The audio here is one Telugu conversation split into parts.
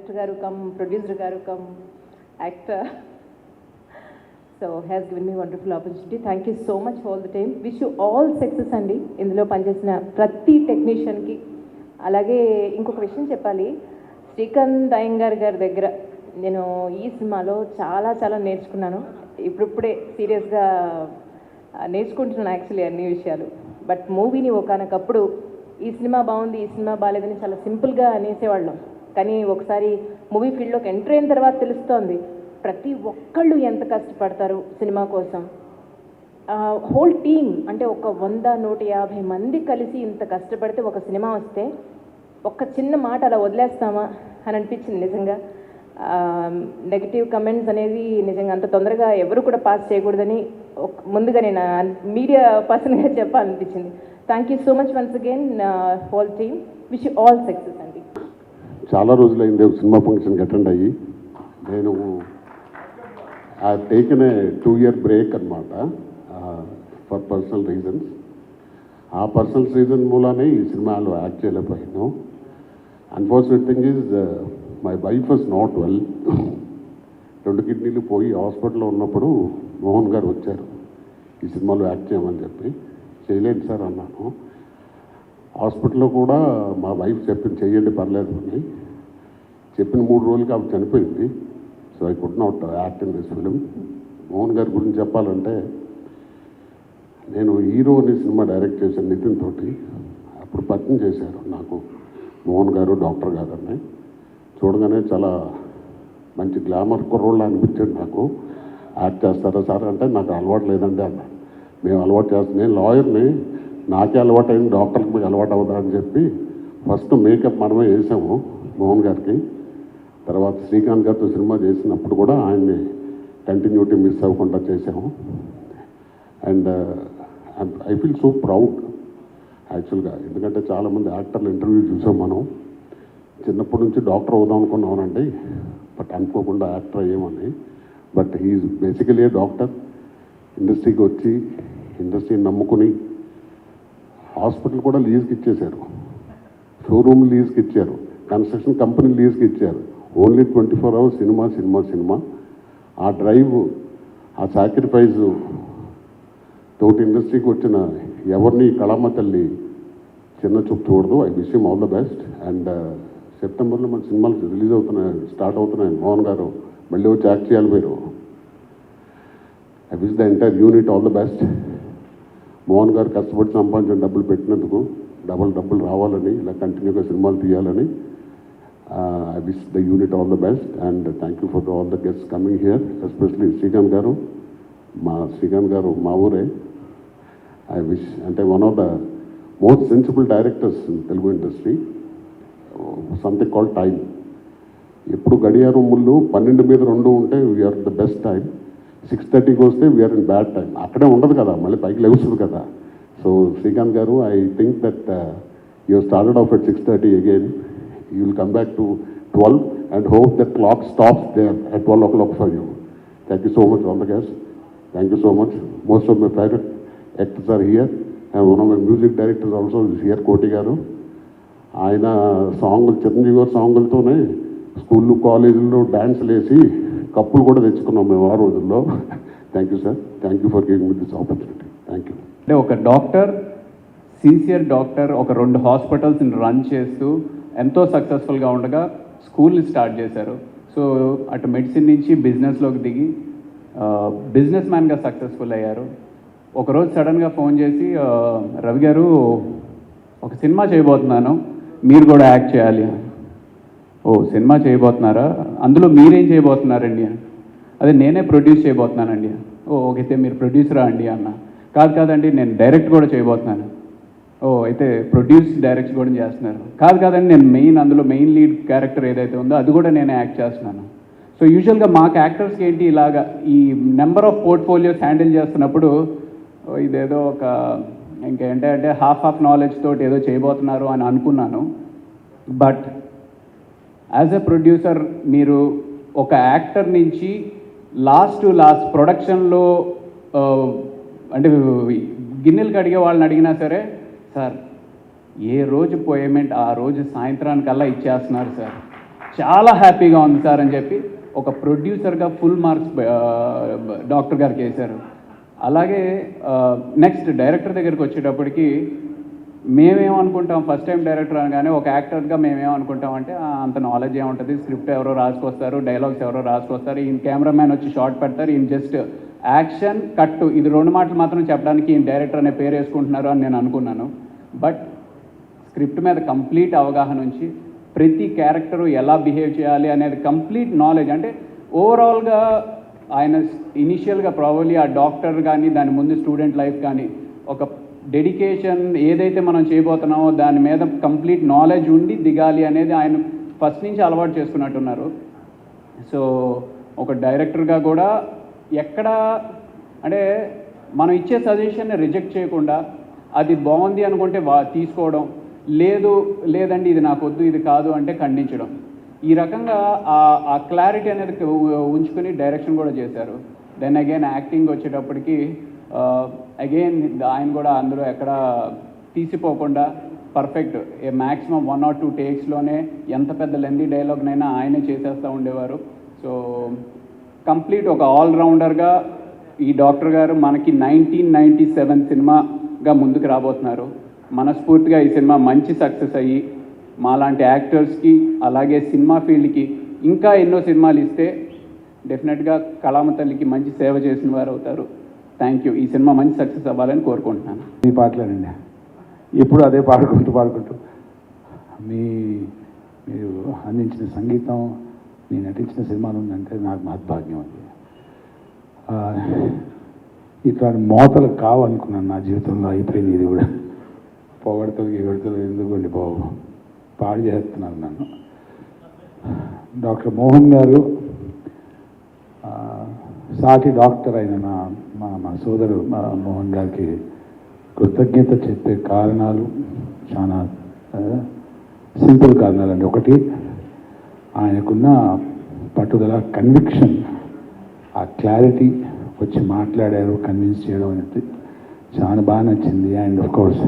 director garu come producer garu come actor. So has given me wonderful opportunity. Thank you so much for all the time. Wish you all success andi indulo panchesina prati technician ki. అలాగే ఇంకొక విషయం చెప్పాలి, శ్రీకాంత్ అయ్యంగార్ గారి దగ్గర నేను ఈ సినిమాలో చాలా నేర్చుకున్నాను. ఇప్పుడిప్పుడే సీరియస్గా నేర్చుకుంటున్నాను యాక్చువల్లీ అన్ని విషయాలు. బట్ మూవీని ఒకనకప్పుడు ఈ సినిమా బాగుంది, ఈ సినిమా బాగాలేదని చాలా సింపుల్గా అనేసేవాళ్ళం. కానీ ఒకసారి మూవీ ఫీల్డ్లోకి ఎంటర్ అయిన తర్వాత తెలుస్తోంది ప్రతి ఒక్కళ్ళు ఎంత కష్టపడతారు సినిమా కోసం. హోల్ టీమ్ అంటే ఒక 100-150 మంది కలిసి ఇంత కష్టపడితే ఒక సినిమా వస్తే ఒక్క చిన్న మాట అలా వదిలేస్తామా అని అనిపించింది నిజంగా. నెగిటివ్ కమెంట్స్ అనేది నిజంగా అంత తొందరగా ఎవరు కూడా పాస్ చేయకూడదని ముందుగా నేను మీడియా పర్సన్గా చెప్పాలనిపించింది. Thank you so much once again whole team. Wish you all success అండి. చాలా రోజులైంది ఒక సినిమా ఫంక్షన్కి అటెండ్ అయ్యి. నేను I taken a 2-year break అనమాట ఫర్ పర్సనల్ రీజన్స్. ఆ పర్సనల్ రీజన్ మూలానే ఈ సినిమాలో యాక్ట్ చేయలేకపోయాను. Unfortunate thing is my wife was not well. 2 కిడ్నీలు పోయి హాస్పిటల్లో ఉన్నప్పుడు మోహన్ గారు వచ్చారు ఈ సినిమాలో యాక్ట్ చేయమని చెప్పి. చేయలేదు సార్ అన్నాను. హాస్పిటల్లో కూడా మా వైఫ్ చెప్పింది చెయ్యండి పర్లేదు అని. చెప్పిన 3 రోజులకి ఆవిడ చనిపోయింది. So I could not act in this film. Mohan గారి గురించి చెప్పాలంటే, నేను హీరో అనే సినిమా డైరెక్ట్ చేశాను నితిన్ తోటి. అప్పుడు పరిచయం చేశారు నాకు మోహన్ గారు, డాక్టర్ గారు అని. చూడగానే చాలా మంచి గ్లామర్ కుర్రోళ్ళ అనిపించాడు నాకు. యాక్ట్ చేస్తారా సార్ అంటే నాకు అలవాటు లేదండి అన్న. మేము అలవాటు చేస్తాం, నేను లాయర్ని, నాకే అలవాటు అయింది, డాక్టర్కి మీకు అలవాటు అవుదా అని చెప్పి ఫస్ట్ మేకప్ మనమే వేసాము మోహన్ గారికి. తర్వాత శ్రీకాంత్ గారితో సినిమా చేసినప్పుడు కూడా ఆయన్ని కంటిన్యూటీ మిస్ అవ్వకుండా చేసాము. And I feel so proud యాక్చువల్గా. ఎందుకంటే చాలామంది యాక్టర్లు ఇంటర్వ్యూ చూసాం మనం. చిన్నప్పటి నుంచి డాక్టర్ అవుదాం అనుకున్నామనండి, బట్ అనుకోకుండా యాక్టర్ అయ్యామని. But he is basically a doctor. ఇండస్ట్రీకి వచ్చి ఇండస్ట్రీని నమ్ముకుని హాస్పిటల్ కూడా లీజ్కి ఇచ్చేశారు, షోరూమ్ లీజ్కి ఇచ్చారు, కన్స్ట్రక్షన్ కంపెనీ లీజ్కి ఇచ్చారు. Only 24 hours cinema cinema cinema. ఆ డ్రైవ్, ఆ సాక్రిఫైజు తోటి ఇండస్ట్రీకి వచ్చిన ఎవరిని కళామ తల్లి చిన్న చూపు చూడదు. I wish him all the best. And సెప్టెంబర్లో మన సినిమాలు రిలీజ్ అవుతున్నాయి, స్టార్ట్ అవుతున్నాయి. మోహన్ గారు మళ్ళీ వచ్చి యాక్ట్ చేయాలి మీరు. I wish the entire unit all the best. Mohan గారు కష్టపడి సంపాదించిన డబ్బులు పెట్టినందుకు డబ్బులు రావాలని, ఇలా కంటిన్యూగా సినిమాలు తీయాలని I wish the unit all the best. And thank you for all the guests coming here, especially Srikanth గారు. శ్రీకాంత్ గారు మా ఊరే. ఐ విష్ అంటే one of the most sensible directors in Telugu industry. Something called time. ఎప్పుడు గడియారం ముళ్ళు 12 మీద 2 ఉంటే వీఆర్ ద బెస్ట్ టైం. 6:30కి వస్తే వీఆర్ ఇన్ బ్యాడ్ టైం. అక్కడే ఉండదు కదా, మళ్ళీ పైకి లేస్తుంది కదా. సో శ్రీకాంత్ గారు, I think that you started off at 6:30 again. You will come back to 12 and hope that clock stops there at 12 o'clock for you. Thank you so much all the guests. Thank you so much. Most of my favorite actors are here, and one of my music directors also is here, Koti garu. ఆయన సాంగులు, చిరంజీవి గారు సాంగులతోనే స్కూళ్ళు కాలేజీల్లో డ్యాన్స్లు వేసి కప్పులు కూడా తెచ్చుకున్నాం మేము ఆ రోజుల్లో. Thank you sir. Thank you for giving me this opportunity. Thank you. అంటే ఒక డాక్టర్, సిన్సియర్ డాక్టర్, ఒక 2 హాస్పిటల్స్ని రన్ చేస్తూ ఎంతో సక్సెస్ఫుల్గా ఉండగా స్కూల్ని స్టార్ట్ చేశారు. సో అటు మెడిసిన్ నుంచి బిజినెస్లోకి దిగి బిజినెస్ మ్యాన్గా సక్సెస్ఫుల్ అయ్యారు. ఒకరోజు సడన్గా ఫోన్ చేసి, రవి గారు ఒక సినిమా చేయబోతున్నాను, మీరు కూడా యాక్ట్ చేయాలి. ఓ సినిమా చేయబోతున్నారా? అందులో మీరేం చేయబోతున్నారండి? అదే నేనే ప్రొడ్యూస్ చేయబోతున్నానండి. ఓ ఓకే, మీరు ప్రొడ్యూసరా అండి అన్న. కాదండి, నేను డైరెక్ట్ కూడా చేయబోతున్నాను. ఓ అయితే ప్రొడ్యూస్, డైరెక్ట్ కూడా చేస్తున్నారు. కాదండి, నేను అందులో మెయిన్ లీడ్ క్యారెక్టర్ ఏదైతే ఉందో అది కూడా నేనే యాక్ట్ చేస్తున్నాను. సో యూజువల్గా మాకు యాక్టర్స్కి ఏంటి, ఇలాగా ఈ నెంబర్ ఆఫ్ పోర్ట్ఫోలియోస్ హ్యాండిల్ చేస్తున్నప్పుడు ఇదేదో ఒక ఇంకేంటంటే హాఫ్ నాలెడ్జ్ తోటి ఏదో చేయబోతున్నారు అని అనుకున్నాను. బట్ యాజ్ ఎ ప్రొడ్యూసర్ మీరు ఒక యాక్టర్ నుంచి లాస్ట్ ప్రొడక్షన్లో అంటే గిన్నెలు కడిగే వాళ్ళని అడిగినా సరే, సార్ ఏ రోజు పేమెంట్ ఆ రోజు సాయంత్రానికల్లా ఇచ్చేస్తున్నారు సార్, చాలా హ్యాపీగా ఉంది సార్ అని చెప్పి ఒక ప్రొడ్యూసర్గా ఫుల్ మార్క్స్ డాక్టర్ గారికి వేశారు. అలాగే నెక్స్ట్ డైరెక్టర్ దగ్గరికి వచ్చేటప్పటికి మేమేమనుకుంటాం, ఫస్ట్ టైం డైరెక్టర్ అనగానే ఒక యాక్టర్గా మేమేమనుకుంటాం అంటే అంత నాలెడ్జ్ ఏముంటుంది, స్క్రిప్ట్ ఎవరో రాసుకొస్తారు, డైలాగ్స్ ఎవరో రాసుకొస్తారు, ఈయన కెమెరామ్యాన్ వచ్చి షార్ట్ పెడతారు, ఈయన జస్ట్ యాక్షన్ కట్టు ఇది 2 మాటలు మాత్రం చెప్పడానికి ఈయన డైరెక్టర్ అనే పేరు వేసుకుంటున్నారు అని నేను అనుకున్నాను. బట్ స్క్రిప్ట్ మీద కంప్లీట్ అవగాహన ఉంచి ప్రతి క్యారెక్టరు ఎలా బిహేవ్ చేయాలి అనేది కంప్లీట్ నాలెడ్జ్, అంటే ఓవరాల్గా ఆయన ఇనిషియల్గా ప్రాబబ్లీ ఆ డాక్టర్ కానీ దాని ముందు స్టూడెంట్ లైఫ్ కానీ ఒక డెడికేషన్ ఏదైతే మనం చేయబోతున్నామో దాని మీద కంప్లీట్ నాలెడ్జ్ ఉండి దిగాలి అనేది ఆయన ఫస్ట్ నుంచి అలవాటు చేసుకున్నట్టున్నారు. సో ఒక డైరెక్టర్గా కూడా ఎక్కడ అంటే మనం ఇచ్చే సజెషన్ని రిజెక్ట్ చేయకుండా అది బాగుంది అనుకుంటే తీసుకోవడం, లేదండి ఇది నాకు వద్దు ఇది కాదు అంటే ఖండించడం, ఈ రకంగా ఆ క్లారిటీ అనేది ఉంచుకొని డైరెక్షన్ కూడా చేశారు. దెన్ అగైన్ యాక్టింగ్ వచ్చేటప్పటికి అగైన్ ఆయన కూడా అందులో ఎక్కడ తీసిపోకుండా పర్ఫెక్ట్ మ్యాక్సిమం 1 or 2 టేక్స్లోనే ఎంత పెద్ద లెందీ డైలాగ్నైనా ఆయనే చేసేస్తూ ఉండేవారు. సో కంప్లీట్ ఒక ఆల్రౌండర్గా ఈ డాక్టర్ గారు మనకి 1997 సినిమాగా ముందుకు రాబోతున్నారు. మనస్ఫూర్తిగా ఈ సినిమా మంచి సక్సెస్ అయ్యి మాలాంటి యాక్టర్స్కి అలాగే సినిమా ఫీల్డ్కి ఇంకా ఎన్నో సినిమాలు ఇస్తే డెఫినెట్గా కళామ తల్లికి మంచి సేవ చేసిన వారు అవుతారు. Thank you. ఈ సినిమా మంచి సక్సెస్ అవ్వాలని కోరుకుంటున్నాను. మీ పాటలేనండి, ఎప్పుడు అదే పాడుకుంటూ మీరు అందించిన సంగీతం, నేను నటించిన సినిమాలు ఉందంటే నాకు మహద్భాగ్యం అది. ఇట్లాంటి మోతలు కావనుకున్నాను నా జీవితంలో, అయిపోయింది ఇది కూడా. పొగడతలు ఎందుకండి బాబు, పాడు చేస్తున్నారు నన్ను. డాక్టర్ మోహన్ గారు సాటి డాక్టర్ అయిన మా సోదరు మోహన్ గారికి కృతజ్ఞత చెప్పే కారణాలు చాలా సింపుల్ కారణాలండి. ఒకటి, ఆయనకున్న పట్టుదల, కన్విక్షన్, ఆ క్లారిటీ, వచ్చి మాట్లాడారు, కన్విన్స్ చేయడం అనేది చాలా బాగా నచ్చింది. అండ్ ఆఫ్ కోర్స్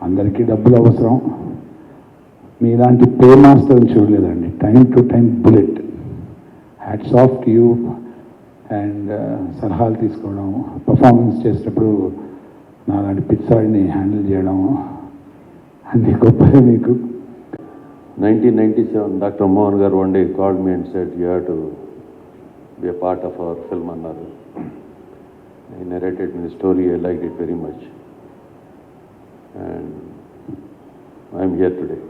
అందరికీ డబ్బులు అవసరం, మీలాంటి పే మాస్టర్ని చూడలేదండి. Time to time bullet, hats off to you. And సలహాలు తీసుకోవడం, పర్ఫార్మెన్స్ చేసేటప్పుడు నాలాంటి పిచ్చాడిని హ్యాండిల్ చేయడం అన్ని గొప్పగా మీకు. 1997, Dr. Mohan Garu one day called me and said, "You have to be a part of our film." Annaru. He narrated me the story. I liked it very much, and I am here today.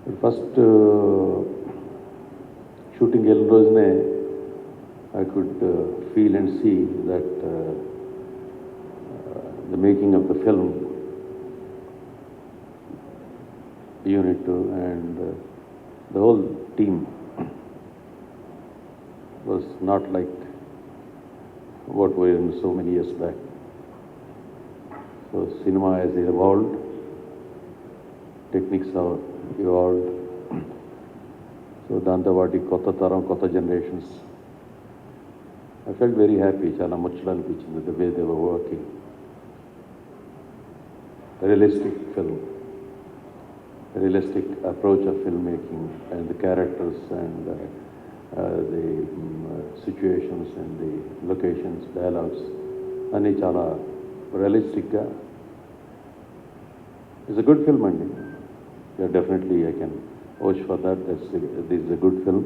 The first shooting రోజునే I could feel and see that the making of the film unit and the whole team was not like what we were in so many years back. So cinema has evolved, techniques have evolved. So దాంతో వాటి కొత్త తరం, కొత్త generations. I felt very happy, చాలా ముచ్చట అనిపించింది the way they were working. A realistic film, a realistic approach of filmmaking, and the characters and the situations and the locations, dialogues, అన్నీ చాలా రియలిస్టిక్గా. It's a good film అండి. Yeah, definitely I can vouch for that. This is a good film.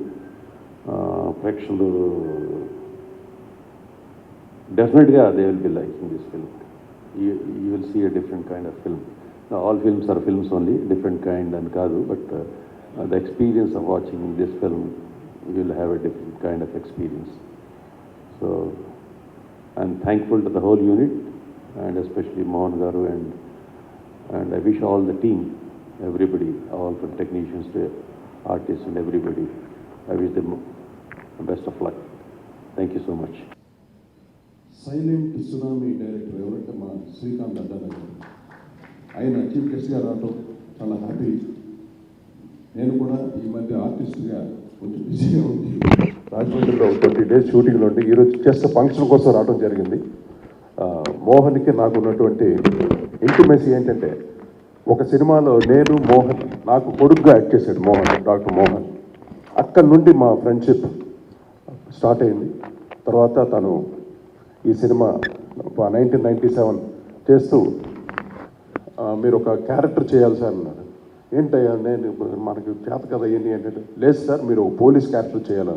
ప్రేక్షకులు definitely they will be liking this film. You will see a different kind of film. Now, all films are films only, different kind and kaadu, but the experience of watching this film, you will have a different kind of experience. So I'm thankful to the whole unit, and especially Mohan Garu, and I wish all the team, everybody, all from technicians to artists and everybody, I wish them the best of luck. Thank you so much. Silent tsunami director ఎవరంటే మా శ్రీకాంత్ అడ్డా గారు. ఆయన చీఫ్ గెస్ట్గా రావటం చాలా హ్యాపీ. నేను కూడా ఈ మధ్య ఆర్టిస్ట్గా కొంచెం బిజీగా ఉంది. రాజమండ్రిలో 20 days షూటింగ్లో ఉండి ఈరోజు జస్ట్ ఫంక్షన్ కోసం రావడం జరిగింది. మోహన్కి నాకు ఉన్నటువంటి ఇంటిమెసీ ఏంటంటే ఒక సినిమాలో నేను మోహన్, నాకు కొడుకుగా యాక్ట్ చేశాడు మోహన్, డాక్టర్ మోహన్. అక్కడి నుండి మా ఫ్రెండ్షిప్ స్టార్ట్ అయింది. తర్వాత తను ఈ సినిమా 1997 చేస్తూ మీరు ఒక క్యారెక్టర్ చేయాలి సార్ అన్నాడు. ఏంటయ్యా, నేను మనకి చేత కదా ఏంటి అంటే, లేదు సార్ మీరు ఒక పోలీస్ క్యారెక్టర్ చేయాలి.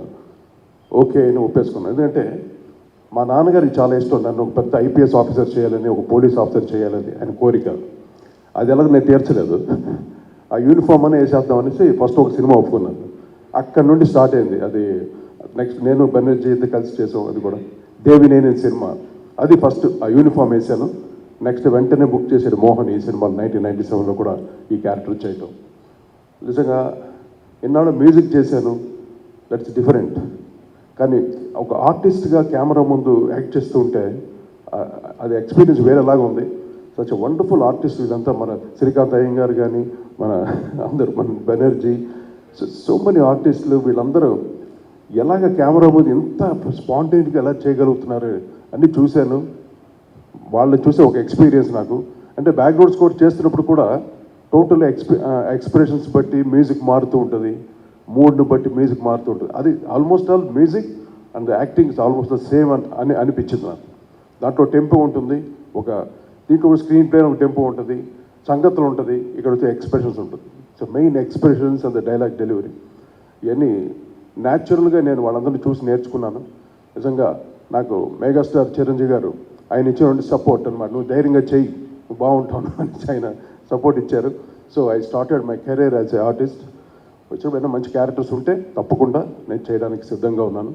ఓకే అని ఒప్పేసుకున్నాను. ఎందుకంటే మా నాన్నగారికి చాలా ఇష్టం నన్ను ఒక పెద్ద ఐపీఎస్ ఆఫీసర్ చేయాలని, ఒక పోలీస్ ఆఫీసర్ చేయాలని ఆయన కోరిక. అది ఎలాగో నేను తీర్చలేదు. ఆ యూనిఫామ్ అని వేసేద్దాం అనేసి ఫస్ట్ ఒక సినిమా ఒప్పుకున్నాను. అక్కడి నుండి స్టార్ట్ అయింది. అది నెక్స్ట్ నేను బెనర్జీ కలిసి చేసాం. అది కూడా దేవినేని సినిమా, అది ఫస్ట్ ఆ యూనిఫామ్ వేసాను. నెక్స్ట్ వెంటనే బుక్ చేశాడు మోహన్ ఈ సినిమా 1997లో కూడా ఈ క్యారెక్టర్ చేయటం. నిజంగా ఎన్నాళ్ళు మ్యూజిక్ చేశాను, దట్స్ డిఫరెంట్. కానీ ఒక ఆర్టిస్ట్గా కెమెరా ముందు యాక్ట్ చేస్తూ ఉంటే అది ఎక్స్పీరియన్స్ వేరేలాగా ఉంది. సచ్ వండర్ఫుల్ ఆర్టిస్ట్ వీళ్ళంతా, మన శ్రీకాంత్ అయ్యంగారు కానీ, మన అందరు, మన బెనర్జీ, సో మెనీ ఆర్టిస్టులు, వీళ్ళందరూ ఎలాగ కెమెరా ముందు ఎంత స్పాంటేనిటీగా ఎలా చేయగలుగుతున్నారు అన్నీ చూశాను. వాళ్ళని చూసే ఒక ఎక్స్పీరియన్స్ నాకు. అంటే బ్యాక్గ్రౌండ్ స్కోర్ చేస్తున్నప్పుడు కూడా టోటల్ ఎక్స్ప్రెషన్స్ బట్టి మ్యూజిక్ మారుతూ ఉంటుంది, మూడ్ని బట్టి మ్యూజిక్ మారుతూ ఉంటుంది. అది almost all music and acting is almost the same అని అనిపించింది నాకు. దాంట్లో టెంపో ఉంటుంది, ఒక దీంట్లో స్క్రీన్ ప్లే ఒక టెంపో ఉంటుంది, సంగతులు ఉంటుంది, ఇక్కడ వచ్చే ఎక్స్ప్రెషన్స్ ఉంటుంది. So main expressions and the dialogue delivery ఇవన్నీ న్యాచురల్గా నేను వాళ్ళందరినీ చూసి నేర్చుకున్నాను. నిజంగా నాకు మెగాస్టార్ చిరంజీవి గారు ఆయన ఇచ్చిన సపోర్ట్ అనమాట. నువ్వు ధైర్యంగా చెయ్యి, నువ్వు బాగుంటావు అని ఆయన సపోర్ట్ ఇచ్చారు. So I started my career as a artist. వచ్చిన మంచి క్యారెక్టర్స్ ఉంటే తప్పకుండా నేను చేయడానికి సిద్ధంగా ఉన్నాను.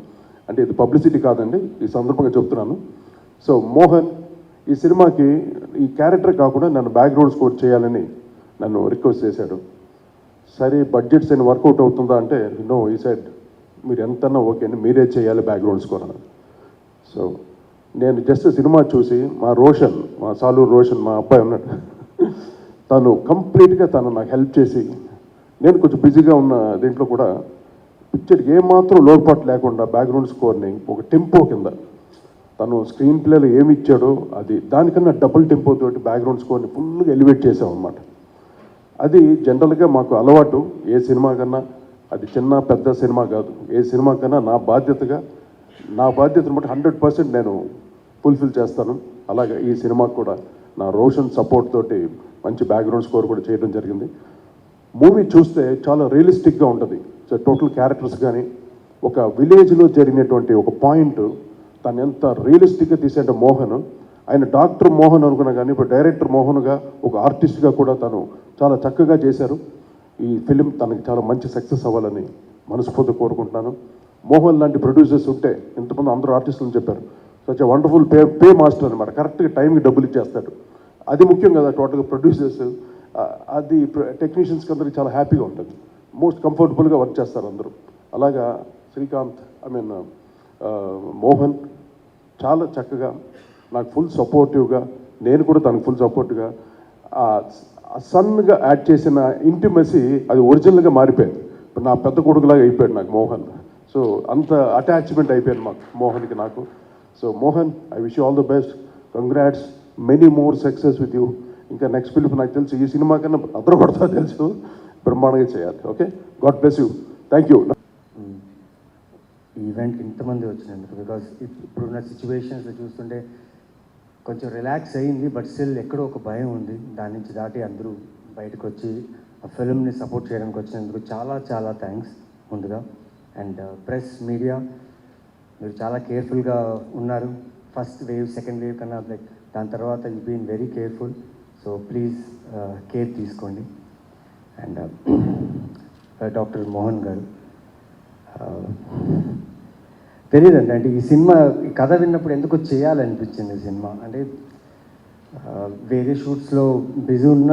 అంటే ఇది పబ్లిసిటీ కాదండి, ఈ సందర్భంగా చెప్తున్నాను. సో మోహన్ ఈ సినిమాకి ఈ క్యారెక్టర్ కాకుండా నన్ను బ్యాక్గ్రౌండ్ స్కోర్ చేయాలని నన్ను రిక్వెస్ట్ చేశాడు. సరే బడ్జెట్స్ ఏమైనా వర్కౌట్ అవుతుందా అంటే, నో, ఈ సైడ్ మీరు ఎంతన్నా ఓకే అని, మీరే చేయాలి బ్యాక్గ్రౌండ్ స్కోర్ అని. సో నేను జస్ట్ సినిమా చూసి మా రోషన్, మా సాలూరు రోషన్, మా అబ్బాయి ఉన్నాడు, తను కంప్లీట్గా తను నాకు హెల్ప్ చేసి, నేను కొంచెం బిజీగా ఉన్న దీంట్లో కూడా పిక్చర్కి ఏమాత్రం లోటుపాటు లేకుండా బ్యాక్గ్రౌండ్ స్కోర్ని ఒక టెంపో కింద తను స్క్రీన్ ప్లేలో ఏమి ఇచ్చాడో అది దానికన్నా డబుల్ టెంపో తోటి బ్యాక్గ్రౌండ్ స్కోర్ని ఫుల్గా ఎలివేట్ చేసాం అన్నమాట. అది జనరల్గా మాకు అలవాటు. ఏ సినిమా కన్నా అది చిన్న పెద్ద సినిమా కాదు, ఏ సినిమా కన్నా నా బాధ్యతను బట్టి 100% నేను ఫుల్ఫిల్ చేస్తాను. అలాగే ఈ సినిమాకు కూడా నా రోషన్ సపోర్ట్ తోటి మంచి బ్యాక్గ్రౌండ్ స్కోర్ కూడా చేయడం జరిగింది. మూవీ చూస్తే చాలా రియలిస్టిక్గా ఉంటుంది. సో టోటల్ క్యారెక్టర్స్ కానీ, ఒక విలేజ్లో జరిగినటువంటి ఒక పాయింట్ తను ఎంత రియలిస్టిక్గా తీసేంటే మోహన్, ఆయన డాక్టర్ మోహన్ అనుకున్నా కానీ ఇప్పుడు డైరెక్టర్ మోహన్గా ఒక ఆర్టిస్ట్గా కూడా తను చాలా చక్కగా చేశారు. ఈ ఫిలిం తనకి చాలా మంచి సక్సెస్ అవ్వాలని మనస్ఫూర్తి కోరుకుంటున్నాను. మోహన్ లాంటి ప్రొడ్యూసర్స్ ఉంటే, ఇంతమంది అందరూ ఆర్టిస్టులు చెప్పారు, సచ్ వండర్ఫుల్ పే మాస్టర్ అనమాట. కరెక్ట్గా టైంకి డబ్బులు ఇచ్చేస్తాడు. అది ముఖ్యం కదా టోటల్గా ప్రొడ్యూసర్స్. అది టెక్నీషియన్స్కి అందరికీ చాలా హ్యాపీగా ఉంటుంది, మోస్ట్ కంఫర్టబుల్గా వర్క్ చేస్తారు అందరూ. అలాగా శ్రీకాంత్, మోహన్ చాలా చక్కగా నాకు ఫుల్ సపోర్టివ్గా, నేను కూడా తనకు ఫుల్ సపోర్ట్గా, సన్గా యాడ్ చేసిన ఇంటిమసీ అది ఒరిజినల్గా మారిపోయింది. ఇప్పుడు నా పెద్ద కొడుకులాగా అయిపోయాడు నాకు మోహన్. సో అంత అటాచ్మెంట్ అయిపోయాను మాకు మోహన్కి నాకు. So Mohan, I wish you all the best, congrats, many more success with you. ఇంకా నెక్స్ట్ ఫిల్మ్ నాకు తెలుసు ఈ సినిమా కన్నా అదరపడతా తెలుసు, బ్రహ్మాండంగా చేయాలి. Okay, God bless you, thank you. ఈ ఈవెంట్కి ఇంతమంది వచ్చినందుకు, బికాజ్ ఇప్పుడున్న సిచ్యువేషన్స్ చూస్తుంటే కొంచెం రిలాక్స్ అయ్యింది, బట్ స్టిల్ ఎక్కడో ఒక భయం ఉంది. దాని నుంచి దాటి అందరూ బయటకు వచ్చి ఆ ఫిల్మ్ని సపోర్ట్ చేయడానికి వచ్చినందుకు చాలా చాలా థ్యాంక్స్ ముందుగా. అండ్ ప్రెస్, మీడియా, మీరు చాలా కేర్ఫుల్గా ఉన్నారు. ఫస్ట్ వేవ్, సెకండ్ వేవ్ కన్నా లైక్ దాని తర్వాత you been very careful. So please care తీసుకోండి. అండ్ డాక్టర్ మోహన్ గారు, తెలియదండి, అంటే ఈ సినిమా ఈ కథ విన్నప్పుడు ఎందుకో చేయాలనిపించింది ఈ సినిమా. అంటే వేరే షూట్స్లో బిజీ ఉన్న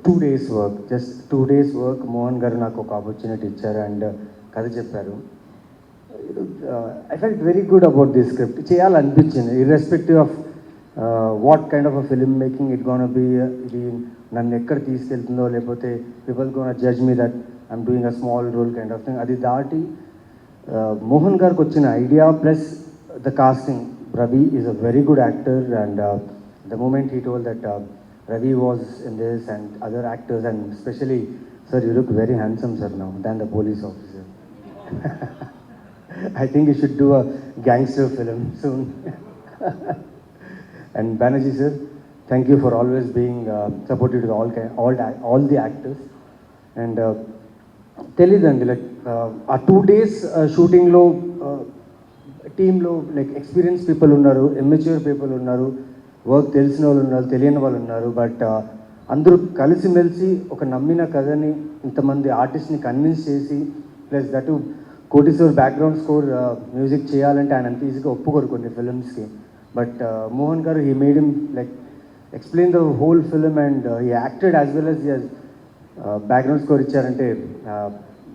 2 days work, just 2 days work Mohan garu నాకు ఒక ఆపర్చునిటీ ఇచ్చారు అండ్ కథ చెప్పారు. I felt very good about the script. చేయాలనిపించింది, irrespective of what kind of a film making it gonna be. ఇది నన్ను ఎక్కడ తీసుకెళ్తుందో, లేకపోతే people gonna judge me that I'm doing a small role kind of thing. అది దాటి మోహన్ గారికి వచ్చిన idea plus the casting. Ravi is a very good actor, and the moment he told that Ravi was in this and other actors, and especially, sir, you look very handsome, sir, now than the police officer. I think you should do a gangster film soon. And Banerjee sir, thank you for always being supportive to all the actors. And తెలియదండి లైక్ ఆ 2 days షూటింగ్లో టీంలో లైక్ ఎక్స్పీరియన్స్ పీపుల్ ఉన్నారు, ఎమ్మెచ్యూర్ పీపుల్ ఉన్నారు, వర్క్ తెలిసిన వాళ్ళు ఉన్నారు, తెలియని వాళ్ళు ఉన్నారు. బట్ అందరూ కలిసిమెలిసి ఒక నమ్మిన కథని ఇంతమంది ఆర్టిస్ట్ని కన్విన్స్ చేసి, plus that Koteshwar background score music చేయాలంటే ఆయన అంత ఈజీగా ఒప్పుకోరు కొన్ని ఫిల్మ్స్కి. But Mohan garu he made him like explain the whole film and he acted as well as background score ఇచ్చారంటే,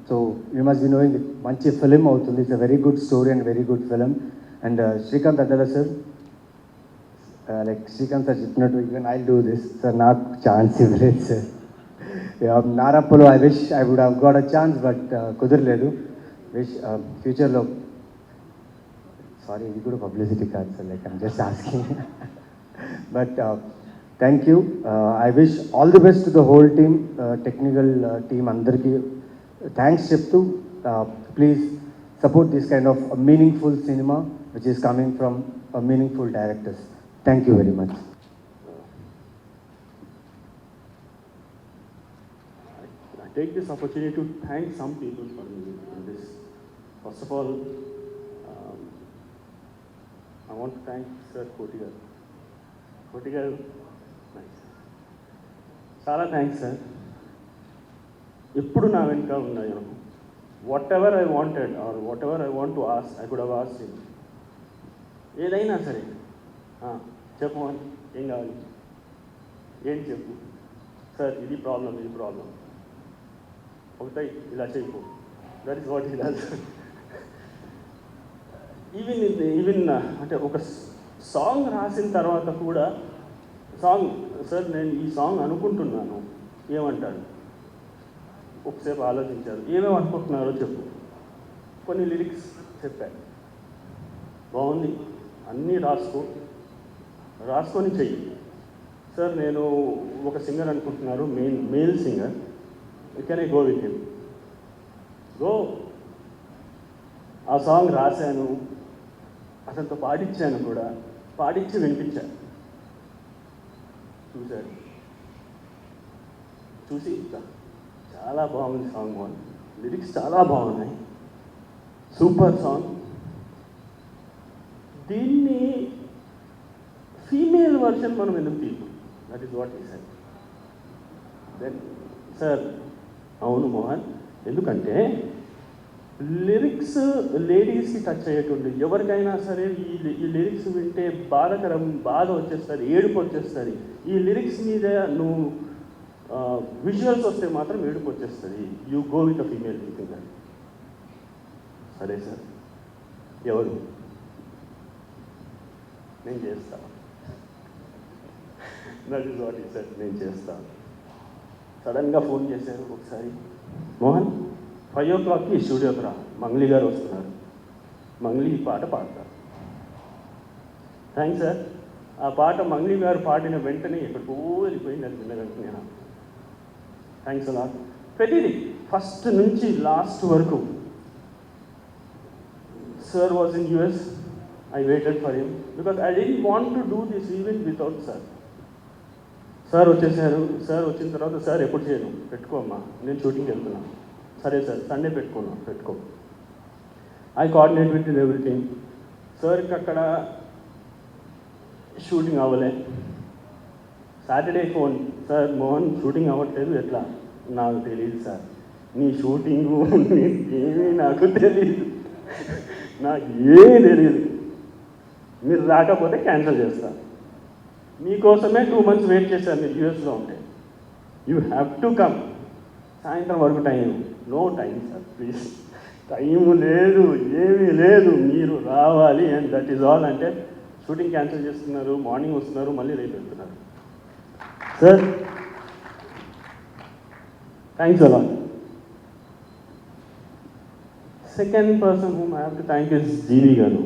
so you must be knowing మంచి ఫిలిం అవుతుంది. It's a very good story and very good film. And Srikanth Addala sir, like Srikanth sir చెప్పినట్టు even I do this sir, నాకు ఛాన్స్ ఇవ్వలేదు సార్. నారప్పలో I wish I would have got a chance, but కుదరలేదు. విష్ ఫ్యూచర్లో, సారీ ఇది కూడా పబ్లిసిటీ కాదు sir, like I'm just asking. But thank you. I wish all the best to the whole team, technical team అందరికీ థ్యాంక్స్ చెప్తూ, please support this kind of meaningful cinema which is coming from meaningful directors. Thank you very much. I take this opportunity to thank some people for me in this. First of all, I want to thank Sir Kotigar. Kotigar, nice. చాలా థ్యాంక్స్ సార్. ఎప్పుడు నా వెనుక ఉన్నాను. Whatever I wanted or whatever I want to ask, I could have asked him. ఏదైనా సరే చెప్పు, ఏం కావాలి, ఏంటి చెప్పు సార్, ఇది ప్రాబ్లం, ఇది ప్రాబ్లం, ఒకటై ఇలా చేయకు, that is what he does. Even అంటే ఒక సాంగ్ రాసిన తర్వాత కూడా, సాంగ్ సార్ నేను ఈ సాంగ్ అనుకుంటున్నాను, ఏమంటారు, ఒకసేపు ఆలోచించారు, ఏమేమి అనుకుంటున్నారో చెప్పు, కొన్ని లిరిక్స్ చెప్పారు, బాగుంది, అన్నీ రాసుకొని చెయ్యి సార్. నేను ఒక సింగర్ అనుకుంటున్నారు, male singer, can I go with him? Go. ఆ సాంగ్ రాశాను, అతనితో పాడించాను కూడా, పాడించి వినిపించాను. చూశారు, చూసి చాలా బాగుంది సాంగ్, బాగుంది, లిరిక్స్ చాలా బాగున్నాయి, సూపర్ సాంగ్, దీన్ని ఫీమేల్ వర్షన్ మనం ఎందుకు తీయము, దట్ ఈస్ వాట్ ఈ సెడ్. దెన్ సార్, అవును మోహన్, ఎందుకంటే లిరిక్స్ లేడీస్కి టచ్ అయ్యేటువంటి, ఎవరికైనా సరే ఈ లిరిక్స్ వింటే బాధ వచ్చేస్తుంది, ఏడుపు వచ్చేస్తుంది. ఈ లిరిక్స్ మీద నువ్వు విజువల్స్ వస్తే మాత్రం ఏడుపు వచ్చేస్తుంది. You go with a female singer. సరే సార్, ఎవరు? నేను చేస్తాను. దట్ ఈస్ వాట్ ఈ సెడ్, నేను చేస్తాను. సడన్గా ఫోన్ చేశారు ఒకసారి, మోహన్ 5 o'clockకి స్టూడియోకి రా, మంగ్లీ గారు వస్తున్నారు, మంగ్లీ ఈ పాట పాడతారు. Thanks sir. ఆ పాట మంగ్లీ గారు పాడిన వెంటనే ఎక్కడికో వెళ్ళిపోయింది అది వినగలిగి నేను. థ్యాంక్స్ అలా. ప్రతిదీ ఫస్ట్ నుంచి లాస్ట్ వరకు. Sir was in US, I waited for him because I don't want to do this event without sir. Sir వచ్చేసారు. సార్ వచ్చిన తర్వాత, సార్ ఎప్పుడు చేయను, పెట్టుకోమ్మా, నేను షూటింగ్కి వెళ్తున్నాను. సరే సార్, సండే పెట్టుకో. I coordinate with everything. సార్కి అక్కడ షూటింగ్ అవ్వలే. Saturday phone, sir Mohan shooting అవ్వట్లేదు, ఎట్లా? నాకు తెలియదు సార్, నీ షూటింగు ఏమీ నాకు తెలియదు, నాకు ఏమీ తెలియదు, మీరు రాకపోతే క్యాన్సిల్ చేస్తాను. మీకోసమే 2 months వెయిట్ చేశాను మీరు యూఎస్లో ఉంటే. You have to come. సాయంత్రం వరకు time, no time sir, please, time లేదు, ఏమీ లేదు, మీరు రావాలి అండ్ దట్ ఈజ్ ఆల్. అంటే షూటింగ్ క్యాన్సిల్ చేస్తున్నారు, మార్నింగ్ వస్తున్నారు, మళ్ళీ రేపు వెళ్తున్నారు. సార్ థ్యాంక్స్ అలా. Second person whom I have to thank is GV garu.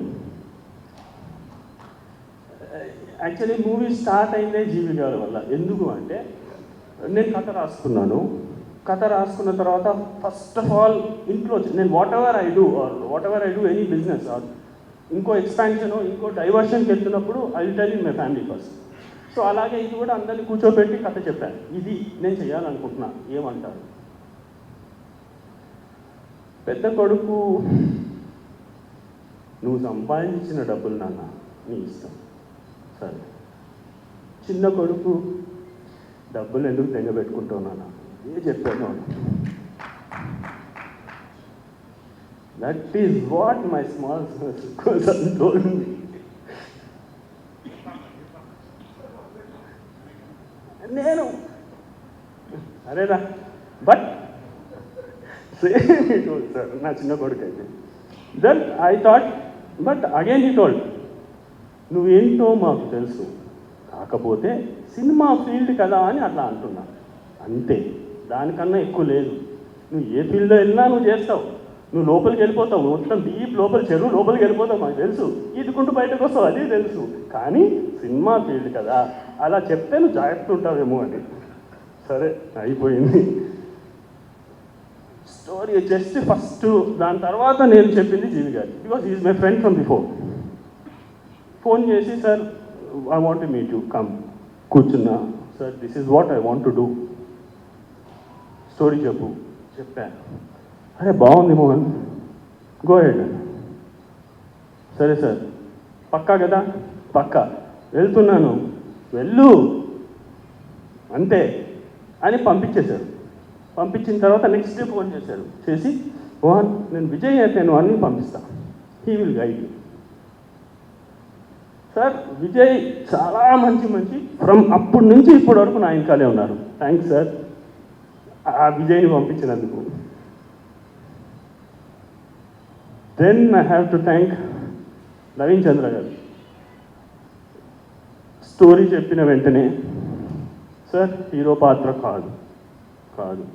Actually movie start అయిందే జీవి గారి వల్ల. ఎందుకు అంటే నేను కథ రాసుకున్నాను. కథ రాసుకున్న తర్వాత ఫస్ట్ ఆఫ్ ఆల్ ఇంట్లో నేను what ever I do any business are ఇంకో ఎక్స్పాన్షన్ ఇంకో డైవర్షన్కి వెళ్తున్నప్పుడు I will tell in my family first. So అలాగే ఇది కూడా అందరినీ కూర్చోబెట్టి కథ చెప్పాను, ఇది నేను చేయాలనుకుంటున్నా, ఏమంటారు? పెద్ద కొడుకు, నువ్వు సంపాదించిన డబ్బులు నాన్న నీ ఇష్టం, సరే. చిన్న కొడుకు, డబ్బులు ఎందుకు తెగబెట్టుకుంటావు నాన్న, ఏ చెప్పాను. That is what my small cousin told me. నేను అరేరా బట్ సేమ్ టోల్డ్ సార్ నా చిన్న కొడుకు అయితే. Then I thought, but again he told, నువ్వేంటో మాకు తెలుసు, కాకపోతే సినిమా ఫీల్డ్ కదా అని అట్లా అంటున్నా, అంతే, దానికన్నా ఎక్కువ లేదు. నువ్వు ఏ ఫీల్డ్లో వెళ్ళినా నువ్వు చేస్తావు, నువ్వు లోపలికి వెళ్ళిపోతావు, మొత్తం డీప్ లోపల చెరువు లోపలికి వెళ్ళిపోతావు, మాకు తెలుసు, ఈదుకుంటూ బయటకు వస్తావు, అదే తెలుసు, కానీ సినిమా ఫీల్డ్ కదా అలా చెప్తే నువ్వు జాగ్రత్త ఉంటావేమో అని. సరే అయిపోయింది స్టోరీ. జస్ట్ ఫస్ట్ దాని తర్వాత నేను చెప్పింది GV garu, because is my friend from before. Phone చేసి, sir I want to meet you, come. కూర్చున్నా, sir this is what I want to do, story చెప్పాను. అరే బాగుంది మోహన్, గో హెడ్. సరే సార్, పక్కా కదా, పక్కా, వెళ్తున్నాను, వెళ్ళు అంతే అని పంపించేశారు. పంపించిన తర్వాత నెక్స్ట్ డే ఫోన్ చేశారు, చేసి మోహన్ నేను విజయ్ అయిపోయాను అని పంపిస్తాను, he will guide you. Sir Vijay చాలా మంచి ఫ్రమ్ అప్పటి నుంచి ఇప్పటి వరకు నా ఇంకాలే ఉన్నారు. థ్యాంక్స్ సార్ ఆ విజయ్ని పంపించినందుకు. Then I have to thank Naveen Chandra garu. Story చెప్పిన వెంటనే, సార్ హీరో పాత్ర కాదు,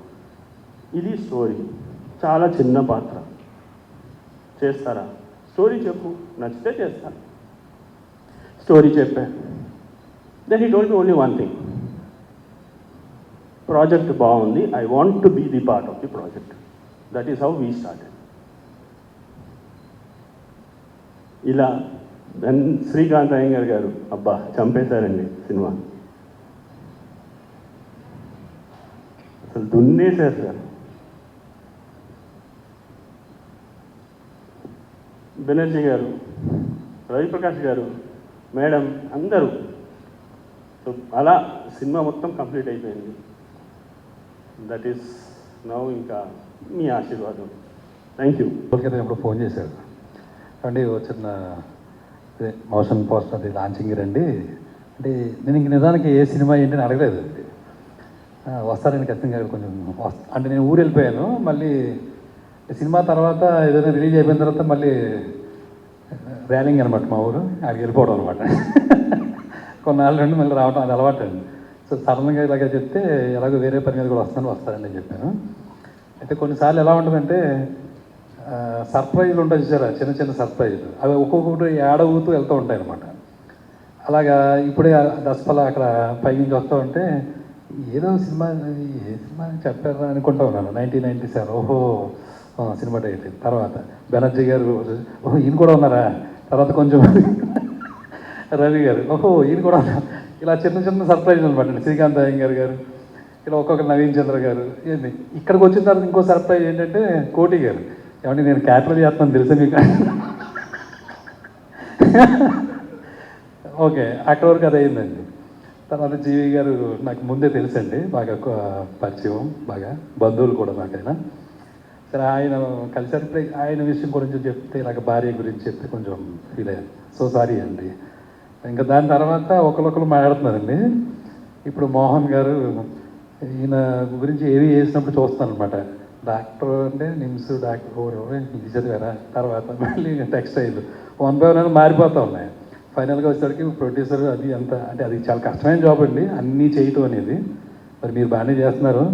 ఇది స్టోరీ, చాలా చిన్న పాత్ర, చేస్తారా? స్టోరీ చెప్పు, నచ్చితే చేస్తాను. స్టోరీ చెప్పా. Then he told me only one thing, project బాగుంది, I want to be the part of the project. That is how we started. ఇలా దెన్ శ్రీకాంత్ అయ్యంగార్ గారు, అబ్బా చంపేశారండి సినిమా, అసలు దున్నేశారు సార్. బెనర్జీ గారు, రవిప్రకాష్ గారు, మేడం, అందరూ. సో అలా సినిమా మొత్తం కంప్లీట్ అయిపోయింది. దట్ ఈస్ నౌ ఇంకా మీ ఆశీర్వాదం. Thank you. ఎప్పుడు ఫోన్ చేశాడు అండి, చిన్న మోషన్ పోస్టర్ అది లాంచింగ్ రండి అంటే, నేను ఇంక నిజానికి ఏ సినిమా ఏంటి అని అడగలేదు అండి. వస్తారని ఖచ్చితంగా కొంచెం అంటే నేను ఊరు వెళ్ళిపోయాను. మళ్ళీ సినిమా తర్వాత ఏదైనా రిలీజ్ అయిపోయిన తర్వాత మళ్ళీ ర్యాలింగ్ అనమాట మా ఊరు, అక్కడికి వెళ్ళిపోవడం అనమాట. కొన్నాళ్ళు నుండి మళ్ళీ రావడం అది అలవాటు అండి. సో సడన్గా ఇలాగే చెప్తే ఎలాగో వేరే పని మీద కూడా వస్తారని నేను చెప్పాను. అయితే కొన్నిసార్లు ఎలా ఉంటుందంటే సర్ప్రైజ్లు ఉంటాయి చూసారా, చిన్న సర్ప్రైజ్లు, అవి ఒక్కొక్కటి ఏడవుతూ వెళ్తూ ఉంటాయి అనమాట. అలాగా ఇప్పుడే దసపల అక్కడ పై నుంచి వస్తూ ఉంటే ఏదో సినిమా, ఏ సినిమా చెప్పారా అనుకుంటా ఉన్నాను. 1997 ఓహో సినిమా అయితే. తర్వాత బెనర్జీ గారు, ఓహో ఈయన కూడా ఉన్నారా. తర్వాత కొంచెం రవి గారు, ఓహో ఈయన కూడా ఉన్నారు. ఇలా చిన్న సర్ప్రైజ్ అనమాట. శ్రీకాంత్ అయ్యంగార్ గారు, ఇలా ఒక్కొక్క నవీన్ చంద్ర గారు. ఏంటి ఇక్కడికి వచ్చిన తర్వాత ఇంకో సర్ప్రైజ్ ఏంటంటే కోటి గారు, ఏమంటే నేను క్యాటరల్ చేస్తున్నాను తెలుసా మీకు. ఓకే, అక్కడ వరకు అది అయిందండి. తర్వాత జీవి గారు నాకు ముందే తెలుసండి, బాగా పరిచయం, బాగా బంధువులు కూడా నాకైనా. సరే ఆయన కలిసి ఆయన విషయం గురించి చెప్తే, నాకు భార్య గురించి చెప్తే కొంచెం ఫీల్ అయ్యాను. సో సారీ అండి. ఇంకా దాని తర్వాత ఒకరు మాట్లాడుతున్నారండి. ఇప్పుడు మోహన్ గారు, ఈయన గురించి ఏవి వేసినప్పుడు చూస్తాను అనమాట. డాక్టర్ అంటే నిమ్స్ డాక్టర్ ఇది చదివారా, తర్వాత మళ్ళీ టెక్స్టైల్ 1 by 1 మారిపోతూ ఉన్నాయి. ఫైనల్గా వచ్చేసరికి ప్రొడ్యూసర్ అది అంత అంటే అది చాలా కష్టమైన జాబ్ అండి, అన్నీ చేయటం అనేది. మరి మీరు బాగానే చేస్తున్నారు.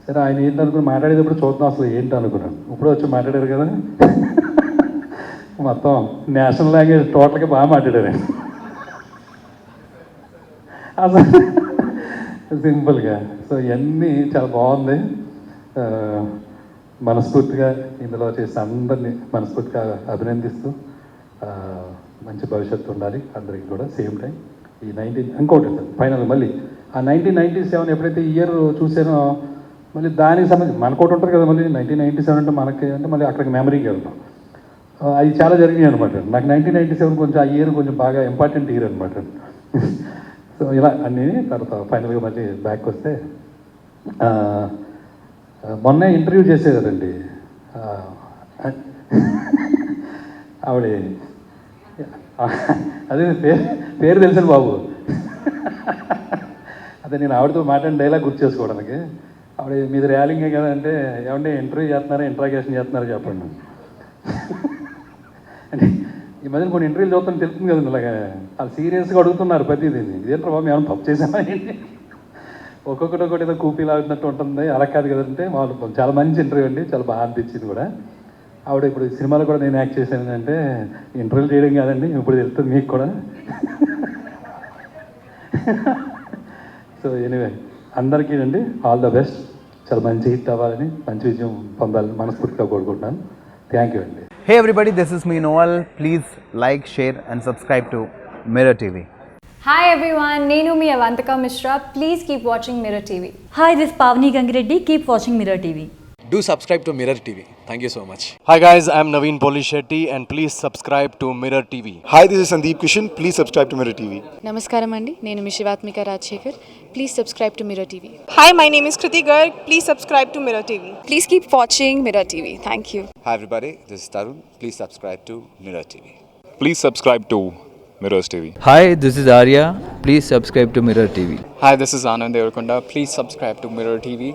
సరే ఆయన ఏంటనుకుని మాట్లాడేటప్పుడు చూద్దాం అసలు ఏంటి అనుకున్నాను. ఇప్పుడు వచ్చి మాట్లాడారు కదా, మొత్తం నేషనల్ లాంగ్వేజ్ టోటల్గా బాగా మాట్లాడారు. సింపుల్గా. సో ఇవన్నీ చాలా బాగుంది. మనస్ఫూర్తిగా ఇందులో చేసిన అందరినీ మనస్ఫూర్తిగా అభినందిస్తూ మంచి భవిష్యత్తు ఉండాలి అందరికీ కూడా. సేమ్ టైం ఈ ఇంకోటి ఫైనల్ మళ్ళీ ఆ 1997 ఎప్పుడైతే ఇయర్ చూసానో మళ్ళీ దానికి సంబంధించి మనకోటి ఉంటుంది కదా, మళ్ళీ 1997 అంటే మనకి అంటే మళ్ళీ అక్కడికి మెమరీకి వెళ్తాం. అది చాలా జరిగినాయి అనమాట. నాకు 1997 కొంచెం ఆ ఇయర్ కొంచెం బాగా ఇంపార్టెంట్ ఇయర్ అనమాట. సో ఇలా అన్నీ తర్వాత ఫైనల్గా మళ్ళీ బ్యాక్ వస్తే మొన్నే ఇంటర్వ్యూ చేసే కదండి ఆవిడ, అదే పేరు తెలుసు బాబు. అదే నేను ఆవిడతో మాట్లాడిన డైలాగ్ గుర్తు చేసుకోవడానికి, ఆవిడ మీది ర్యాలింగే కదా అంటే, ఏమంటే ఇంటర్వ్యూ చేస్తున్నారా ఇంట్రాగేషన్ చేస్తున్నారా చెప్పండి. అంటే ఈ మధ్యన కొన్ని ఇంటర్వ్యూలు చూస్తాను తెలుస్తుంది కదండి, అలాగే వాళ్ళు సీరియస్గా అడుగుతున్నారు ప్రతిదీ. ఇదేంట్రా బాబు ఏమైనా తప్పు చేసామా ఏంటి, ఒక్కొక్కటి ఏదో కూపీలు ఆడుతున్నట్టు ఉంటుంది. అలా కాదు కదంటే వాళ్ళు చాలా మంచి ఇంటర్వ్యూ అండి, చాలా బాగా అనిపించింది కూడా. ఆవిడ ఇప్పుడు సినిమాలో కూడా నేను యాక్ట్ చేశాను అంటే ఇంటర్వ్యూలు చేయడం కాదండి, ఇప్పుడు తెలుస్తుంది మీకు కూడా. సో ఎనీవే అందరికీ అండి ఆల్ ద బెస్ట్. చాలా మంచి హిట్ అవ్వాలని, మంచి విజయం పొందాలని మనస్ఫూర్తిగా కోరుకుంటున్నాను. థ్యాంక్ యూ అండి. Hey everybody, this is me Noel. Please like, share and subscribe to Mirror TV. Hi everyone, Nenu mi Avantika Mishra. Please keep watching Mirror TV. Hi, this is Pavni Gangireddy. Keep watching Mirror TV. Do subscribe to Mirror TV. Thank you so much. Hi guys, I'm Naveen Polishetty and please subscribe to Mirror TV. Hi, this is Sandeep Kishan. Please subscribe to Mirror TV. Namaskaram andi, nenu mi Shivatmika Rajshekhar. Please subscribe to Mirror TV. Hi, my name is Kriti Garg. Please subscribe to Mirror TV. Please keep watching Mirror TV. Thank you. Hi everybody, this is Tarun. Please subscribe to Mirror TV. Please subscribe to Mirrors TV. Hi, this is Arya. Please subscribe to Mirror TV. Hi, this is Anand Devarakonda. Please subscribe to Mirror TV.